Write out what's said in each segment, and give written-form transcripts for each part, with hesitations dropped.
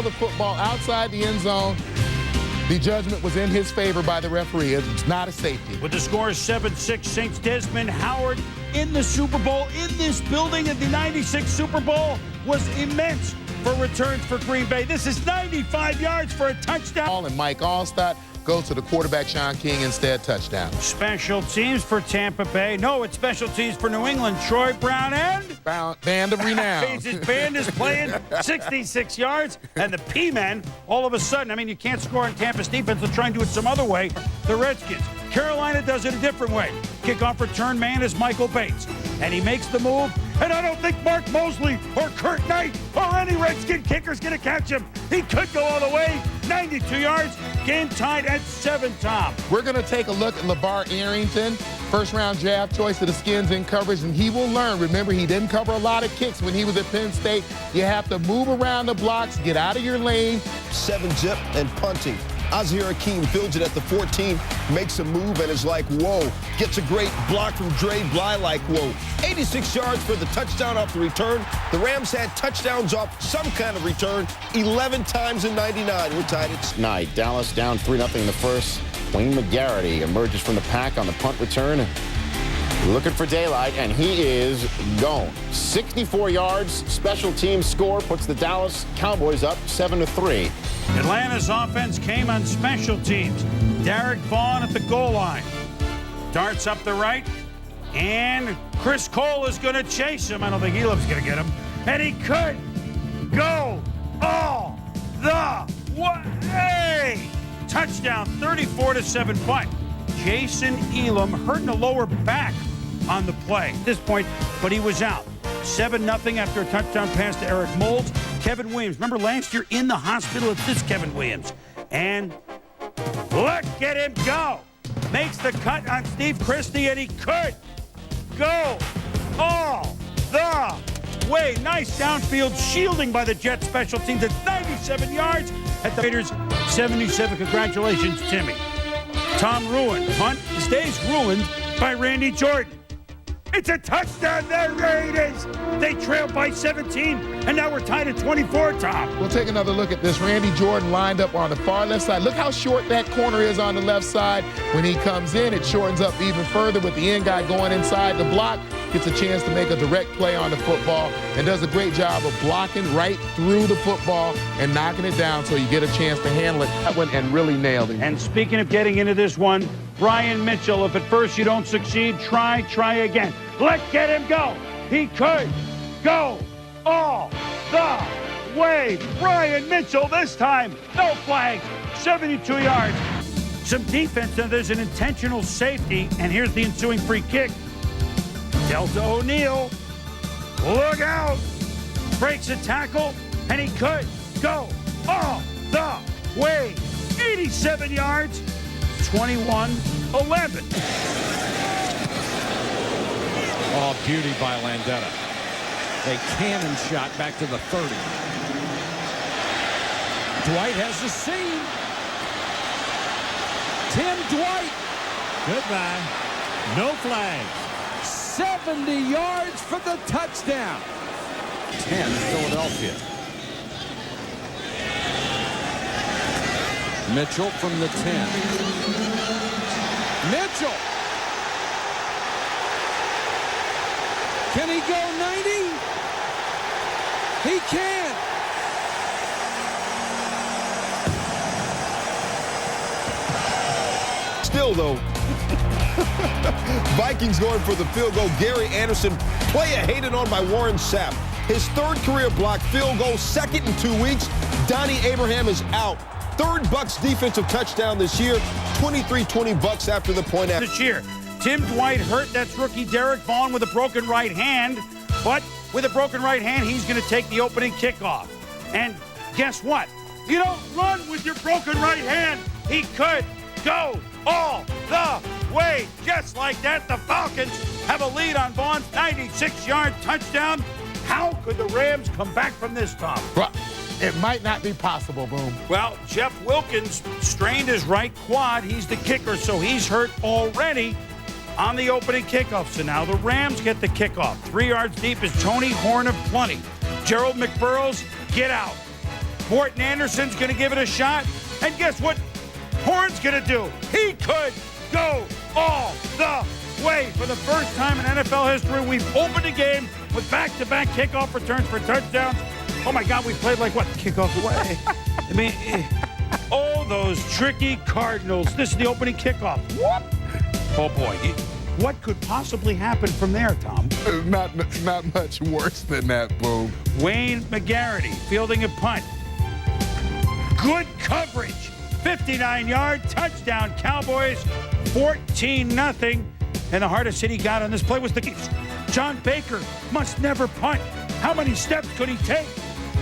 The football outside the end zone. The judgment was in his favor by the referee. It's not a safety. With the score 7-6, Saints Desmond Howard in the Super Bowl, in this building at the 96 Super Bowl, was immense for returns for Green Bay. This is 95 yards for a touchdown. And Mike Allstott goes to the quarterback, Sean King, instead, touchdown. Special teams for Tampa Bay. No, it's special teams for New England. Troy Brown and Band of Renown. His band is playing 66 yards, and the P-men, all of a sudden, I mean, you can't score in Tampa's defense. They'll try and do it some other way. The Redskins. Carolina does it a different way. Kickoff return man is Michael Bates, and he makes the move, and I don't think Mark Mosley or Kurt Knight or any Redskin kicker's going to catch him. He could go all the way, 92 yards, game tied at 7, Tom. We're going to take a look at LeVar Arrington, first-round draft choice of the Skins in coverage, and he will learn. Remember, he didn't cover a lot of kicks when he was at Penn State. You have to move around the blocks, get out of your lane. 7-zip and punting. Azir Hakeem fields it at the 14, makes a move and is like, whoa. Gets a great block from Dre Bly, like, whoa. 86 yards for the touchdown off the return. The Rams had touchdowns off some kind of return 11 times in 99. We're tied at night. Dallas down 3-0 in the first. Wayne McGarity emerges from the pack on the punt return. Looking for daylight, and he is gone. 64 yards. Special teams score puts the Dallas Cowboys up 7-3. Atlanta's offense came on special teams. Derek Vaughn at the goal line. Darts up the right, and Chris Cole is going to chase him. I don't think Elam's going to get him. And he could go all the way. Touchdown, 34-7 punt. Jason Elam hurting the lower back on the play at this point, but he was out. 7-0 after a touchdown pass to Eric Moulds. Kevin Williams, remember last year in the hospital, it's this Kevin Williams. And look at him go. Makes the cut on Steve Christie, and he could go all the way. Nice downfield shielding by the Jets special teams at 97 yards at the Raiders 77. Congratulations, Timmy. Tom ruined. Punt stays ruined by Randy Jordan. It's a touchdown, the Raiders. They trail by 17, and now we're tied at 24, Tom. We'll take another look at this. Randy Jordan lined up on the far left side. Look how short that corner is on the left side. When he comes in, it shortens up even further with the end guy going inside the block. Gets a chance to make a direct play on the football and does a great job of blocking right through the football and knocking it down so you get a chance to handle it. That one and really nailed it. And speaking of getting into this one, Brian Mitchell, if at first you don't succeed, try again. Let's get him go. He could go all the way. Brian Mitchell this time, no flags, 72 yards. Some defense, and there's an intentional safety, and here's the ensuing free kick. Delta O'Neal, look out, breaks a tackle, and he could go all the way. 87 yards, 21-11. Oh, beauty by Landetta. A cannon shot back to the 30. Dwight has the seam. Tim Dwight. Goodbye. No flags. 70 yards for the touchdown. 10, Philadelphia. Mitchell from the 10. Mitchell. Can he go 90? He can. still, though. Vikings going for the field goal. Gary Anderson, play hated on by Warren Sapp. His third career block field goal, second in 2 weeks. Donnie Abraham is out. Third Bucks defensive touchdown this year. 23-20 Bucks after the point after. This year, Tim Dwight hurt. That's rookie Derek Vaughn with a broken right hand. But with a broken right hand, he's going to take the opening kickoff. And guess what? You don't run with your broken right hand. He could go all the way. Just like that, the Falcons have a lead on Vaughn's 96-yard touchdown. How could the Rams come back from this, Tom? It might not be possible, Boom. Well, Jeff Wilkins strained his right quad. He's the kicker, so he's hurt already on the opening kickoff. So now the Rams get the kickoff. 3 yards deep is Tony Horn of Plenty. Gerald McBurrows, get out. Morton Anderson's going to give it a shot. And guess what Horn's going to do? He could go all the way. For the first time in NFL history, we've opened a game with back-to-back kickoff returns for touchdowns. Oh, my God, we played like what? Kickoff away. I mean, oh, those tricky Cardinals. This is the opening kickoff. Whoop. Oh, boy. What could possibly happen from there, Tom? Not much worse than that, Boom. Wayne McGarity fielding a punt. Good coverage. 59-yard touchdown. Cowboys 14-0. And the hardest hit he got on this play was the Chiefs. John Baker must never punt. How many steps could he take?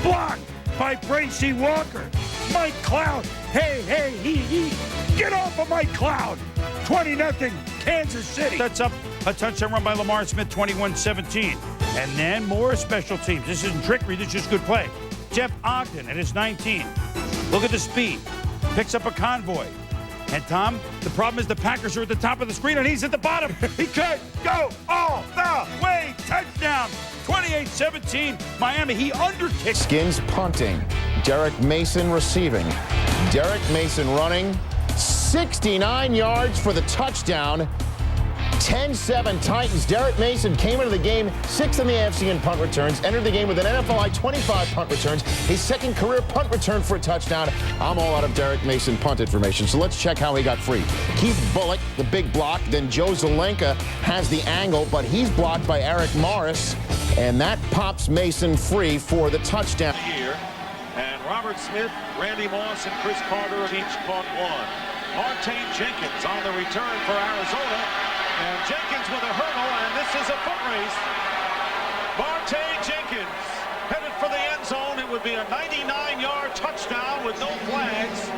Blocked by Bracy Walker. Mike Cloud. Hey, he. Get off of Mike Cloud. 20-0, Kansas City. That's up a touchdown run by Lamar Smith, 21-17. And then more special teams. This isn't trickery, this is just good play. Jeff Ogden at his 19. Look at the speed. Picks up a convoy. And Tom, the problem is the Packers are at the top of the screen and he's at the bottom. He could go all the way. Touchdown. 28-17. Miami, he underkicked. Skins punting. Derek Mason receiving. Derek Mason running. 69 yards for the touchdown. 10-7 Titans. Derek Mason came into the game 6th in the AFC in punt returns. Entered the game with an NFL high 25 punt returns. His second career punt return for a touchdown. I'm all out of Derek Mason punt information, so let's check how he got free. Keith Bullock, the big block. Then Joe Zelenka has the angle, but he's blocked by Eric Morris, and that pops Mason free for the touchdown. Here, and Robert Smith, Randy Moss, and Chris Carter have each caught one. Martaine Jenkins on the return for Arizona. And Jenkins with a hurdle, and this is a foot race. Martaine Jenkins headed for the end zone. It would be a 99-yard touchdown with no flags.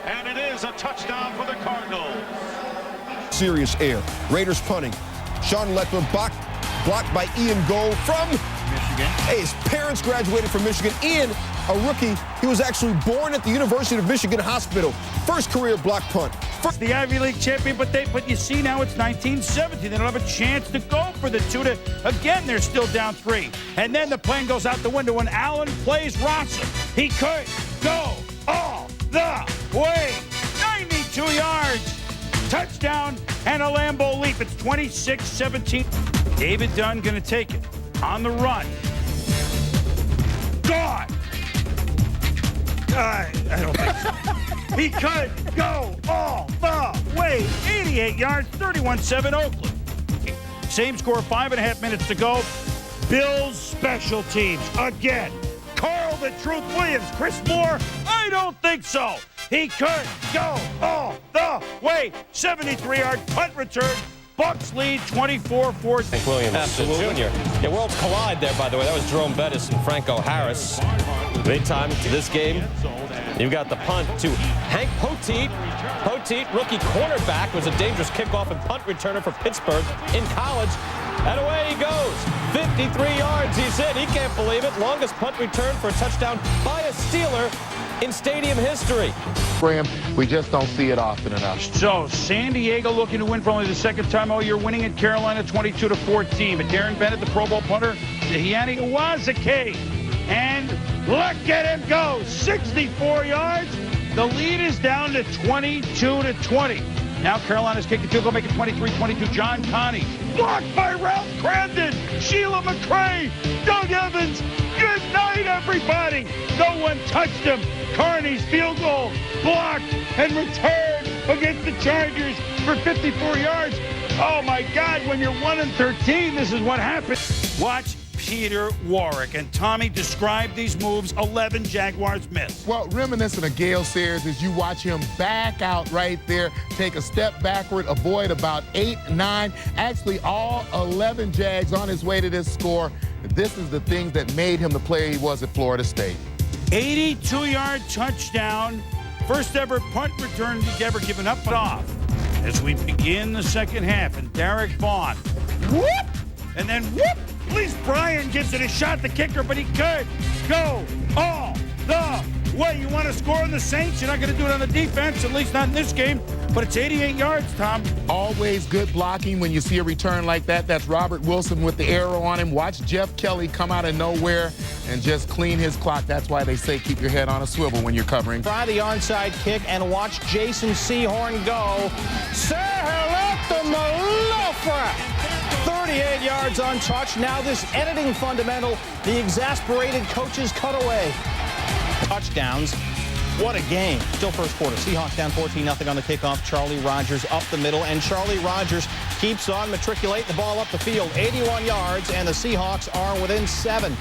And it is a touchdown for the Cardinals. Serious air. Raiders punting. Sean Leckler blocked by Ian Gold from Michigan. Hey, his parents graduated from Michigan. Ian, a rookie, he was actually born at the University of Michigan Hospital. First career block punt. The Ivy League champion, but you see now it's 19-17. They don't have a chance to go for the two to, again, they're still down 3. And then the plane goes out the window and Allen plays Rossum. He could go all the way. 92 yards. Touchdown and a Lambeau leap. It's 26-17. David Dunn going to take it on the run. Gone. I don't think so. He could go all the way. 88 yards, 31-7 Oakland. Same score, 5.5 minutes to go. Bills special teams again. Carl the Truth Williams, Chris Moore, I don't think so. He could go all the way. 73-yard punt return. Bucks lead 24-14. Hank Williams Jr. Yeah, worlds collide there, by the way. That was Jerome Bettis and Franco Harris. Big time to this game. You've got the punt to Hank Poteet. Poteet, rookie cornerback, was a dangerous kickoff and punt returner for Pittsburgh in college. And away he goes. 53 yards, he's in. He can't believe it. Longest punt return for a touchdown by a Steeler in stadium history. Graham, we just don't see it often enough. So, San Diego looking to win for only the second time all year, winning at Carolina 22-14. But Darren Bennett, the Pro Bowl punter, Yanni Iwazaki. And look at him go, 64 yards. The lead is down to 22-20. Now Carolina's kicking field goal, make it 23-22. John Connie, blocked by Ralph Crandon, Sheila McCray, Doug Evans. Good night, everybody. No one touched him. Carney's field goal blocked and returned against the Chargers for 54 yards. Oh my God, when you're 1-13, this is what happens. Watch Peter Warwick. And Tommy described these moves 11 Jaguars missed. Well, reminiscent of Gale Sayers as you watch him back out right there, take a step backward, avoid about 8, 9, actually all 11 Jags on his way to this score. This is the things that made him the player he was at Florida State. 82-yard touchdown. First ever punt return he's ever given up and off. As we begin the second half, and Derek Vaughn, whoop, and then whoop. At least Brian gives it a shot, the kicker, but he could go all the What, you want to score on the Saints? You're not going to do it on the defense, at least not in this game. But it's 88 yards, Tom. Always good blocking when you see a return like that. That's Robert Wilson with the arrow on him. Watch Jeff Kelly come out of nowhere and just clean his clock. That's why they say keep your head on a swivel when you're covering. Try the onside kick and watch Jason Sehorn go. Say hello to Malofra. 38 yards untouched. Now this editing fundamental, the exasperated coach's cutaway. Touchdowns. What a game. Still first quarter. Seahawks down 14-0 on the kickoff. Charlie Rogers up the middle, and Charlie Rogers keeps on matriculating the ball up the field. 81 yards, and the Seahawks are within 7.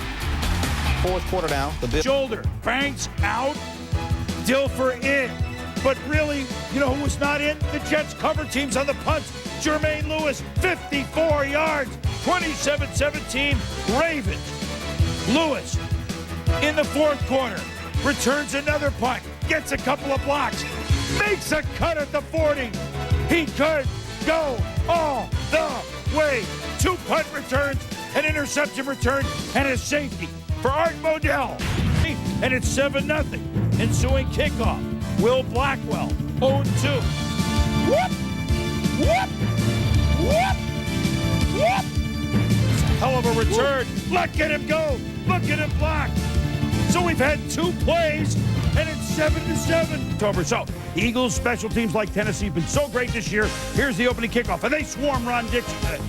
Fourth quarter now. The shoulder, Banks out, Dilfer in. But really, you know who was not in? The Jets cover teams on the punts. Jermaine Lewis, 54 yards, 27-17, Ravens. Lewis in the fourth quarter returns another punt, gets a couple of blocks, makes a cut at the 40. He could go all the way. 2 punt returns, an interception return, and a safety for Art Modell. And it's 7-0. Ensuing kickoff. Will Blackwell, 0-2. Whoop! Whoop! Whoop! Whoop! Hell of a return. Look at him go. Look at him block. So we've had 2 plays, and it's 7-7. So Eagles special teams like Tennessee have been so great this year. Here's the opening kickoff, and they swarm Ron Dixon.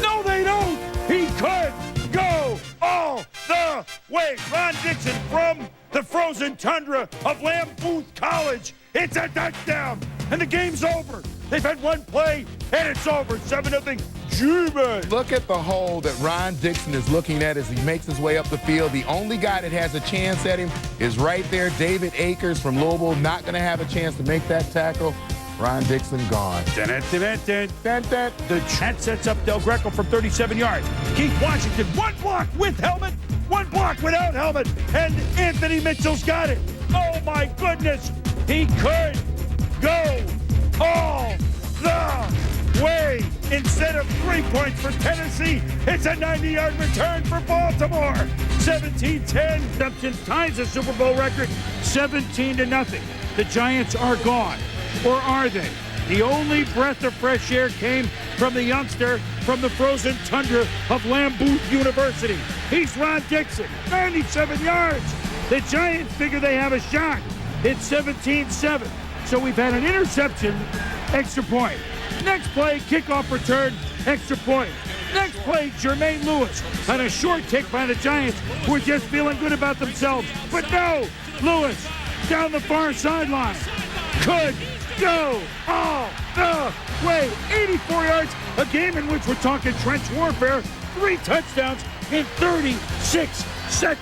No, they don't. He could go all the way. Ron Dixon from the frozen tundra of Lamb Booth College. It's a touchdown, and the game's over. They've had 1 play, and it's over. 7-0. G-Man. Look at the hole that Ron Dixon is looking at as he makes his way up the field. The only guy that has a chance at him is right there, David Akers from Louisville. Not going to have a chance to make that tackle. Ron Dixon gone. The Chat sets up Del Greco from 37 yards. Keith Washington, 1 block with helmet, 1 block without helmet, and Anthony Mitchell's got it. Oh my goodness, he could go all the way. Instead of 3 points for Tennessee, it's a 90-yard return for Baltimore. 17-10. Redemption ties the Super Bowl record, 17-0. The Giants are gone. Or are they? The only breath of fresh air came from the youngster from the frozen tundra of Lamb Booth University. He's Ron Dixon, 97 yards. The Giants figure they have a shot. It's 17-7. So we've had an interception, extra point. Next play, kickoff return, extra point. Next play, Jermaine Lewis on a short kick by the Giants, who are just feeling good about themselves. But no, Lewis down the far sideline. Could go all the way. 84 yards, a game in which we're talking trench warfare. 3 touchdowns in 36 seconds.